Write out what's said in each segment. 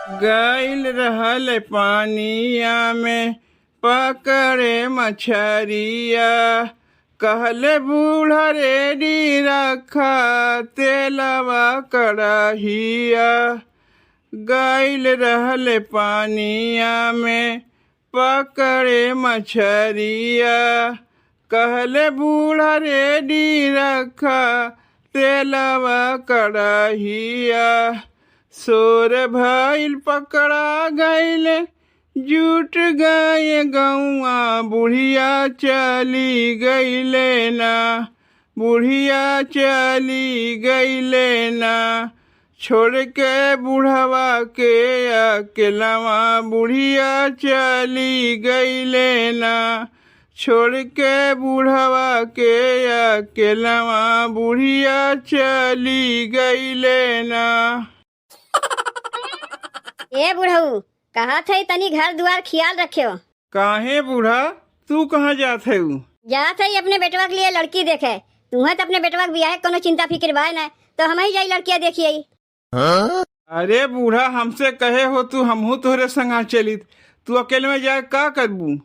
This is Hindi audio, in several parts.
गइल रहल पानिया में पकड़े मछरिया। कहले बूढ़ा रेडी रखा तेलवा कड़हिया। गइल रहल पानिया में पकड़े मछरिया। कहले बूढ़ा रेडी रखा तेलवा कड़हिया। सोर भइल पकड़ा गइल जुट गए गौआ। बुढ़िया चली गइले ना, बुढ़िया चली गइले ना। छोड़ के बुढ़वा के अकेलवा। बुढ़िया चली गइले ना, छोड़ के बुढ़वा के अकेलवा। बुढ़िया चली गइले ना। ए बुढ़ऊ, कहा थे तनी घर द्वार ख्याल रखियो। काहे बूढ़ा, तू कहाँ जात है? जात है अपने बेटवा के लिए लड़की देखे। तुम्हें तो अपने बेटवा के बियाह कोनो चिंता फिक्र बा ना, तो हम ही जाई लड़कियां देखिए। अरे बूढ़ा, हमसे कहे हो तू हमहू तोहरे संगा चलित। तू अकेले में जाए का करबू?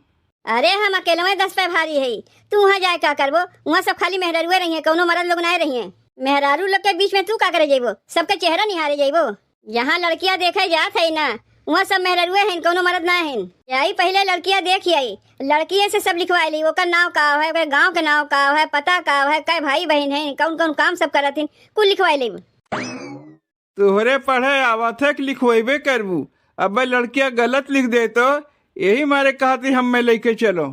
अरे हम अकेले में 10 पे भारी है, तू वहाँ जाए का करबो? वहाँ सब खाली मेहरारूए रही है, कोनो मर्द लोग ना रही है। मेहरारू लोग के बीच में तू का करे जाइबो? सबके चेहरा निहारे जाइबो। यहाँ लड़कियां देखे जात है ना, वहाँ सब मेहरारूए हैं, कोनो मर्द ना है। यही पहले लड़कियां देखी आई, लड़किये से सब लिखवाई ली। ओकर नाव का है, ओकर गाँव के नाव का है, पता का है, कै भाई बहन है, कौन कौन काम सब करत है, कुल लिखवाई ली। तोहरे पढ़े आवत है कि लिखवेबे करबू? अब लड़कियां गलत लिख दे तो यही मारे कहती हम में लेके चलो।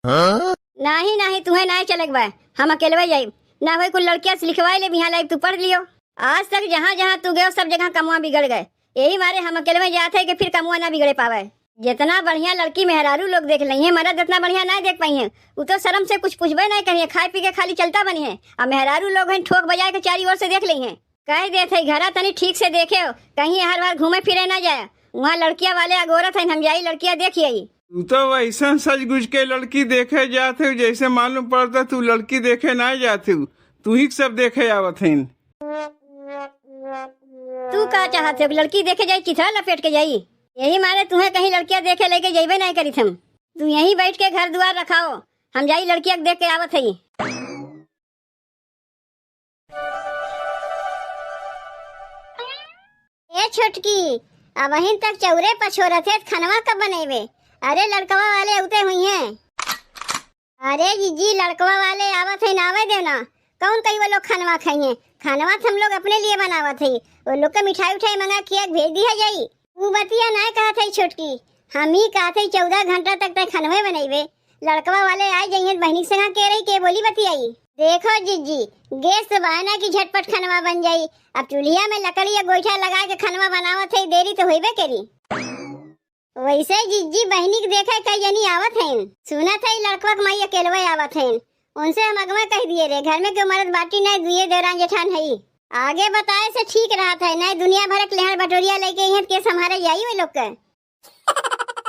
नहीं नहीं, तुम्हें नहीं चलेगा बा, हम अकेले जाये ना। भाई कुल लड़कियां से लिखवाई ले, यहाँ लाइक तू पढ़ लियो। आज तक जहाँ जहाँ तू गए सब जगह कमुआ बिगड़ गए। यही मारे हम अकेले में जाते हैं कि फिर कमुआ ना बिगड़े पावे। जितना बढ़िया लड़की मेहरारू लोग देख ली है, मर्द इतना बढ़िया नहीं देख पाई है। वो तो शर्म से कुछ पूछबे नहीं करिए, खाए पी के खाली चलता बनी है। अब मेहरारू लोग हैं ठोक बजाए के चारी ओर से देख ली है। कह देते घरा तनी ठीक से देखे हो, कहीं हर बार घूमे फिरे ना जाए। वहाँ लड़कियां वाले अगोरत है, हम जाई लड़कियां देखिए। तू तो वैसा सज गुज के लड़की देखे जाते हो जैसे मालूम पड़ता तू लड़की देखे ना जाते हो। तू ही सब देखे आवत है। तू का चाहते हो? लड़की देखे जाई चिथड़ा लपेट के जाई? यही मारे तुम्हें कहीं लड़कियां देखे लेके जाइबे नहीं करी थम। तू यहीं बैठ के घर द्वार रखाओ, हम जाई लड़कियां देख के आवत है। ए छोटकी, अब अहिन तक चौरे पछोरत है, खनवा कब बनेबे? अरे लड़कवा वाले उते हुई हैं। अरे जीजी, लड़कवा वाले आवत है, नावे देना। कौन कई वो लोग खनवा खाइए? खानवा हम लोग अपने लिए बनावत है। वो लोग के मिठाई उठाई मंगा के भेज दिया जाई। वो बतिया ना कहत है छोटकी, हम ही कहत है 14 घंटा तक तक खनवे बनेबे। लड़कवा वाले आ जाइए, बहनी संगा के रही के बोली बतियाई। देखो जीजी, गैस तो बहाना की झटपट खनवा बन जाई। अब चूल्हिया में लकड़ी या गोईठा लगा के खनवा बनावत है, देरी तो होइबे करी। वैसे जीजी बहनी के देखे कई जनी आवत है। सुनत है लड़कवा के माई अकेलवे आवत है। उनसे हम अगवा कह दिए रे, घर में क्यों मर्द बाटी नहीं, दुए देवरान जेठान है। आगे बताए से ठीक रहा था, नहीं दुनिया भर के लेहर बटोरिया लेके यहाँ के संभारे जाई वे लोग के।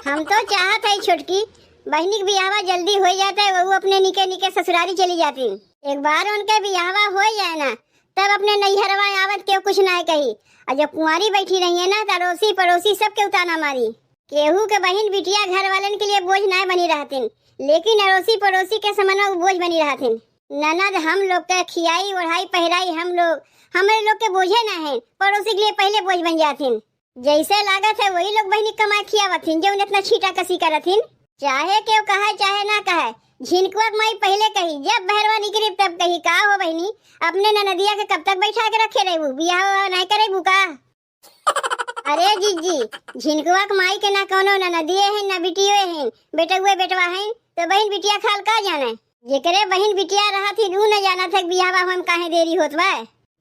हम तो चाहत है छोटकी बहनी के बियाहवा जल्दी हो जाता है, वो अपने निके निके ससुरारी चली जाती। एक बार उनके बियाहवा हो जाए ना, तब अपने नैहरवा आवत के कुछ ना कही। और जब कुंवारी बैठी रही है ना, तो अड़ोसी पड़ोसी सबके उताना मारी। केहू के बहन बिटिया घर वालन के लिए बोझ ना बनी रहती, लेकिन अड़ोसी पड़ोसी के समना बोझ बनी रहती। ननद हम लोग के खियाई ओढ़ाई पहराई हमारे लोग के बोझे ना है, पड़ोसी के लिए पहले बोझ बन जाती। जैसे लागत है वही लोग बहनी कमाई खियावथिन, जो इतना छीटा कसी करथिन। चाहे क्यों कहे चाहे ना कहे, झिनकुआ माई पहले कही, जब बहरवा निकली तब कही, का हो बहनी अपने ननदिया के कब तक बैठा के रखे रहेबू, बियाह नहीं करेबू का? अरे जीजी, झिनकुआ माई के ना कोनो ननदिए है ना बिटियो है, बेटुए बेटवा है, तो बहन बिटिया खाल का जाने। जेकरे बहन बिटिया रहा थी ऊ न जाना था बियाहवा हम काहे देरी होत बा,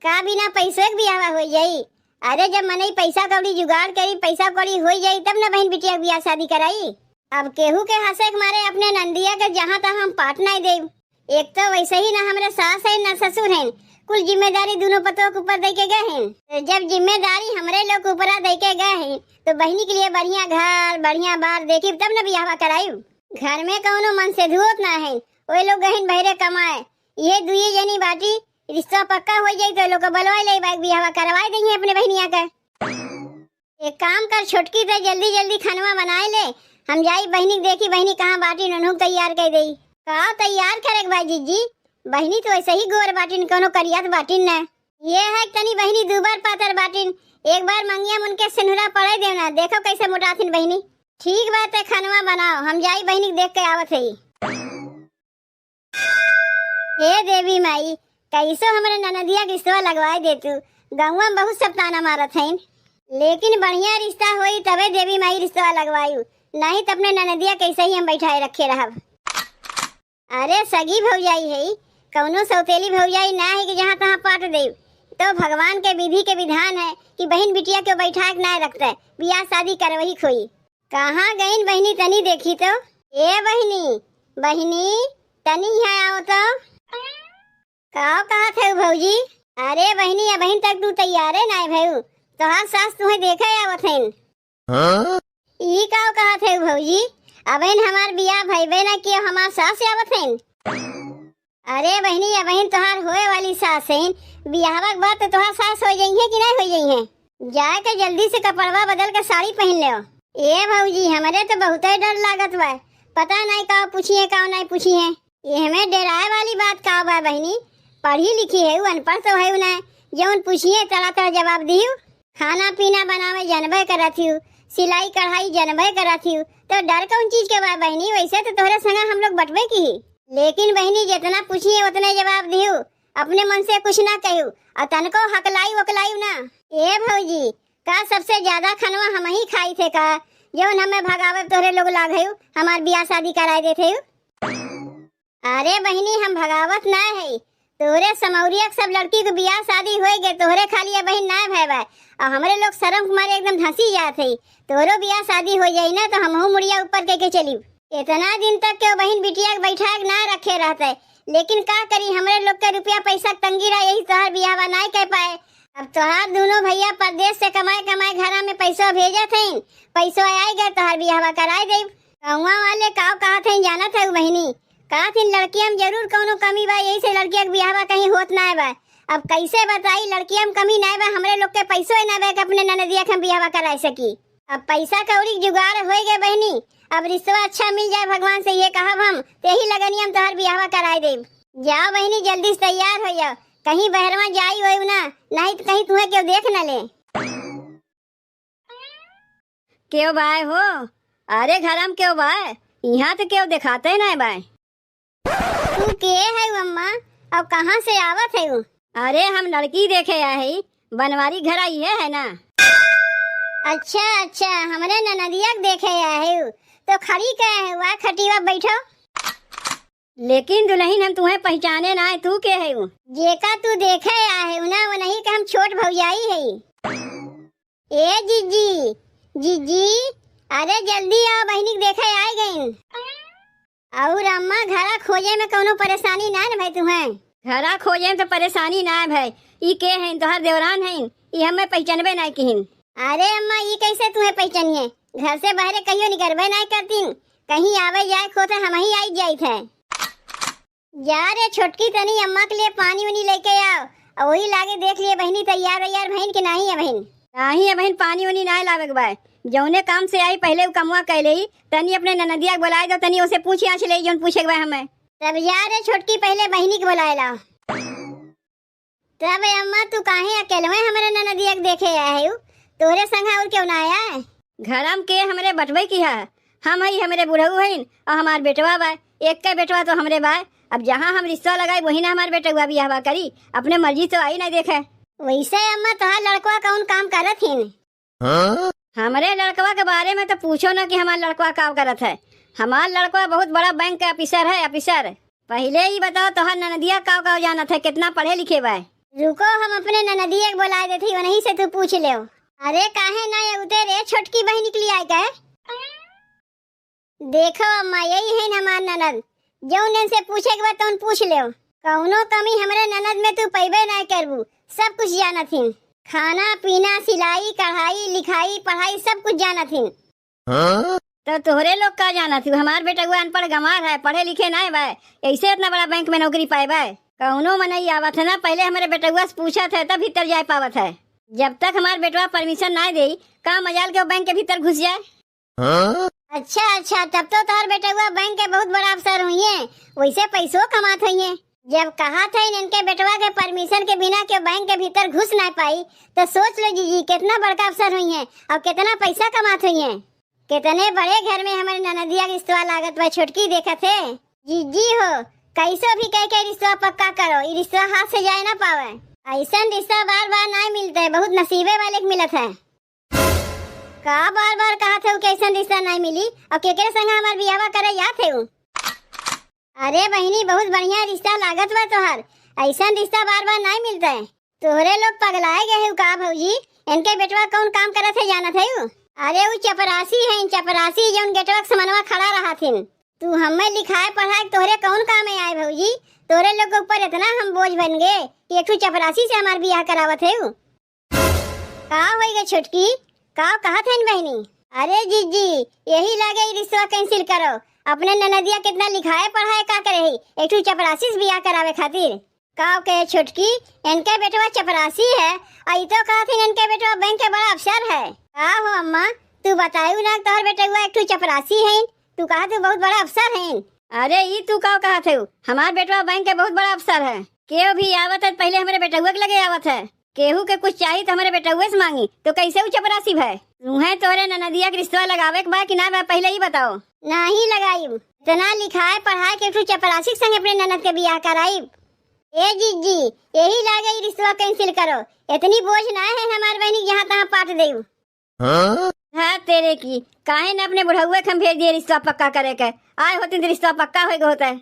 का बिना पैसे के बियाहवा हो जाई। अरे जब मनई पैसा कौड़ी जुगाड़ करी, पैसा कौड़ी हो जाई तब न बहन बिटिया बियाह शादी कराई। अब केहू के हंसे के मारे अपने नंदिया के जहाँ तक हम पाट नहीं देव। एक तो वैसे ही ना हमारे सास है ना ससुर है, कुल जिम्मेदारी दोनों पतों के ऊपर दे के गए हैं। तो जब जिम्मेदारी हमारे लोग ऊपर दे के गए हैं, तो बहनी के लिए बढ़िया घर बढ़िया बार देखी तब न बियाह कराई। घर में कौनो मन से धुआत ना है, वो लोग गहन बहरे कमाए, ये दुई जनी बाटी रिश्ता पक्का हो जाये तो लोग बलवाई ले बियाह करवाई देंगे अपने बहनिया का। एक काम कर छोटकी, तो जल्दी जल्दी खानवा बनाए ले। हम जाई बहनी देखी बहनी कहाँ बाटी ननहु तैयार कर दई। का तैयार करे भाई जीजी? बहनी तो ऐसे ही गोर बाटिन, कोनो करियात बाटिन न। ये है तनी बहनी दूबर पातर बाटिन। एक बार मंगिया उनके सिनुरा पड़े देना, देखो कैसे मोटाथिन बहनी। ठीक बात है, खानवा बनाओ, हम जाई बहनी देख के आवत है। हे देवी माई, कैसो हमारे ननदिया के रिश्ता लगवाए दे तू। गाँव में बहुत सब ताना मारत है, लेकिन बढ़िया रिश्ता होई तबे देवी माई रिश्ता लगवायू, नहीं तो अपने ननदिया कैसे ही हम बैठाए रखे रहब। अरे सगी भौजाई है, कौनो सौतेली भौजाई ना है कि जहाँ तहाँ पाट दे। तो भगवान के विधि के विधान है कि बहन बिटिया के बैठा के ना रखता है, बियाह शादी करवही खोई। कहाँ गईन बहनी तनी देखी तो। ए बहनी, बहनी तनी यहाँ आओ तो। कहा थे भौजी? अरे बहनी, अब बहन तक तू तैयार है ना भैया, तो हाँ सास तुम्हें देखे आवत है। ई कहा थे भौजी? अबहन हमार बियाह भइबे ना कि हमार सास आवत है। अरे बहनी, अबहन तोहार होए वाली सास है, बियाहवा के बाद तो तोहार सास हो जाई है कि नहीं हो जाई है। जाए के जल्दी से कपड़वा बदल के साड़ी पहन ले। ए भौजी, हमारे तो बहुत डर लागत बा, पता नहीं का पूछिए का नहीं पूछिए। ये हमें डराए वाली बात का बा बहनी? पढ़ी लिखी है, अनपढ़ तो है ना, जौन पूछिए तरह तरह जवाब दियो। खाना पीना बनावे जनबे करत हूँ, सिलाई कढ़ाई जनबे करत हूँ, तो डर कौन चीज के बा बहनी? वैसे तो तोहरे संगा हम लोग बटवे की ही, लेकिन बहनी जितना पूछिए उतने जवाब दियो, अपने मन से कुछ ना कहू और तनको हकलाई वकलाई ना। ए भौजी, का सबसे ज्यादा खनवा हम ही खाई थे का, जौन हमें भगावे तोहरे लोग लागयू हमार बियाह शादी कराए देते। अरे बहनी, हम भगावत ना है, तोहरे समौरिया सब लड़की को बियाह शादी हो गए, तोहरे खाली ये बहन ना भैबा और हमरे लोग शर्म कुमारे एकदम धंसी जाते। तोहरो बियाह शादी हो जाई ना तो हमहू मुड़िया ऊपर के चली। इतना दिन तक के बहन बिटिया के बैठा के ना रखे रहते, लेकिन का करी, हमरे लोग के रुपया पैसा तंगी रहा, यही तोहर बियाह नहीं कर पाए। अब तोहार दोनों भैया परदेश से कमाए कमाए घर में पैसा भेजा थे, पैसा आई गए तोहर बियाह कराए दे। गाँव वाले का कहा थे जाना था बहनी, कहा थी लड़कियां जरूर कोनो कमी बा, यही से लड़किया के बियाह कहीं होत ना बा। अब कैसे बताई, लड़कियां में कमी ना बा, हमरे लोग के पैसो ना बा अपने ननदिया के बियाह कराए सकी। अब पैसा कौड़ी जुगाड़ हो गए बहनी, अब रिश्ता अच्छा मिल जाए भगवान से ये कहब हम, तेही लगनी हम तोहर बियाह कराए दे। जाओ बहनी, जल्दी से तैयार हो जाओ, कहीं बहरवा जाई हो ना, नहीं तो कहीं तुम्हें क्यों देख न ले। क्यों बाय हो? अरे घर में क्यों बाय? यहाँ तो क्यों दिखाते ना बाय। तू के है अम्मा, अब कहाँ से आवत है? अरे हम लड़की देखे आए, बनवारी घर आई है ना। अच्छा अच्छा, हमारे ननदिया के देखे आए, तो खड़ी कहे है वह खटीवा बैठो। लेकिन दुल्हन हम तुम्हें पहचाने ना, तू के है? जेका तू देखे आए ना, वो नहीं कि हम छोट भौजाई है। ए जीजी, जीजी, अरे जल्दी आओ, बहनी देखे आए गई। और अम्मा, घरा खोजे में कोनो परेशानी ना है भाई तुम्हें? घरा खोजे में तो परेशानी ना है भाई, ई के हैं? तोहर देवरान हैं, ई हमें पहचानबे ना किहिन। अरे अम्मा, ये कैसे तुम्हें पहचानिए? घर से बाहर कहियो निकलबे नहीं करतीन, कहीं आवे जाए खो तो हम ही आई जाए थे। जा रे छोटकी, तनी अम्मा के लिए पानी उनी लेके आओ, और वही लागे देख लिए बहनी तैयार वैयार बहन के नहीं है बहन। नहीं है बहन, पानी उनी ना लावे के बाय, जौने काम से आई पहले वो कमुआ कह ले, तनी अपने ननदिया के बुलाए दो, तनी उसे पूछी आछ ले जौन पूछे के बा हमें। तब जा रे छोटकी, पहले बहनी के बुलाए ला। तब अम्मा, तू काहे अकेले हमारे ननदिया के देखे आए हो? तोहरे संग और क्यों ना आया है? घर में के हमरे बटवे की है, हम ही हमरे बुढ़ऊ हैं और हमार बेटवा बा, एक का बेटवा तो हमरे बा। अब जहाँ हम रिश्ता लगाए वही ना हमारे बेटा बियाह करी, अपने मर्जी तो आई नहीं देखे। वैसे अम्मा, तोहार लड़कवा कौन काम करत है? हमारे लड़कवा के बारे में तो पूछो ना कि हमारा लड़कवा काम करत है। हमारा लड़कवा बहुत बड़ा बैंक का ऑफिसर है, ऑफिसर। पहले ही बताओ तोहर ननदिया का जाना था, कितना पढ़े लिखे बा? रुको, हम अपने ननदिया के बुलाए देती, वहीं से तू पूछ ले। अरे काहे ना ये उतरे, छोटकी बहन निकली आई का? देखो अम्मा, यही है हमार ननद, जौन से पूछे के बाद तुम पूछ ले। कौनो कमी हमारे ननद में तू पैबे नहीं करबू, सब कुछ जाना थी, खाना पीना सिलाई कढ़ाई लिखाई पढ़ाई सब कुछ जाना थी। तो तोहरे लोग का जाना थी? हमार बेटा अनपढ़ गंवार है, पढ़े लिखे नहीं बा, ऐसे इतना बड़ा बैंक में नौकरी पाए बा? कौनो मनई आवत है ना, पहले हमारे बेटा से पूछा था तब भीतर जा पावत है। जब तक हमार बेटवा परमिशन ना दे का मजाल के वो बैंक के भीतर घुस जाए। अच्छा अच्छा, तब तो तोहर बेटवा बैंक के बहुत बड़ा अफसर हुई है, वैसे पैसों कमात हुई है। जब कहा था इनके बेटवा के परमिशन के बिना के बैंक के भीतर घुस ना पाई, तो सोच लो जीजी कितना बड़का अफसर हुई है और कितना पैसा कमात हुई है। कितने बड़े घर में हमारे ननदिया के रिश्ता लागत बा, छोटकी देखा थे। जीजी हो कैसो भी कह के रिश्ता पक्का करो, ये रिश्ता हाथ से जाए ना पावे। ऐसा रिश्ता बार बार नहीं मिलता है, बहुत नसीबे वाले के मिलत है। का बार बार कहा थे कैसा रिश्ता नहीं मिली और केकरे संग हमार बियाह करे या थे। अरे बहनी बहुत बढ़िया रिश्ता लागत बा तोहर, ऐसा रिश्ता बार बार नहीं मिलता है। तोहरे लोग पगलाए गए हो का भौजी, इनके बेटवा कौन काम करत है जाना थे। अरे वो चपरासी है, चपरासी जो गेटवा के समनवा खड़ा रहा थिन। तू हमें लिखाए पढ़ाए तोहरे कौन काम में आए भौजी, तोरे लोग के ऊपर इतना हम बोझ बन गए कि एक चपरासी से हमार बियाह करावत है। का होएगा छोटकी, का कहा थे बहनी। अरे जीजी यही लागे रिश्ता कैंसिल करो, अपने ननदिया कितना लिखाए पढ़ाए का करे ही एक चपरासी से बियाह करावे खातिर। का कहे छोटकी इनके बेटवा चपरासी है, आई तो कहा थे इनके बेटवा बैंक के बड़ा अफसर है। का हो अम्मा तू बतायू ना, तोहर बेटवा एक चपरासी है, तू कहा तू बहुत बड़ा अफसर है। अरे ये तू का कहा थे, हमार बेटवा बैंक के बहुत बड़ा अफसर है। केहू भी आवत है पहले हमारे बेटुआ के लगे आवत है, केहू के कुछ चाहिए तो हमारे बेटुआ से मांगी, तो कैसे वो चपरासी भाई। तुम्हें तोरे ननदिया के रिश्ता लगावे के बा कि ना बा पहले ही बताओ। नहीं लगाई, इतना लिखाए पढ़ाए के तू चपरासी संग अपने ननद के बियाह कराई। ए जीजी यही लागे रिश्ता कैंसिल करो, इतनी बोझ ना है हमारे बहनी जहाँ तहाँ पाट दे। हाँ तेरे की काहे ने अपने बुढ़ावे के हम भेज दिए रिश्ता पक्का करे के, आए होते तो रिश्ता पक्का होगा होता है।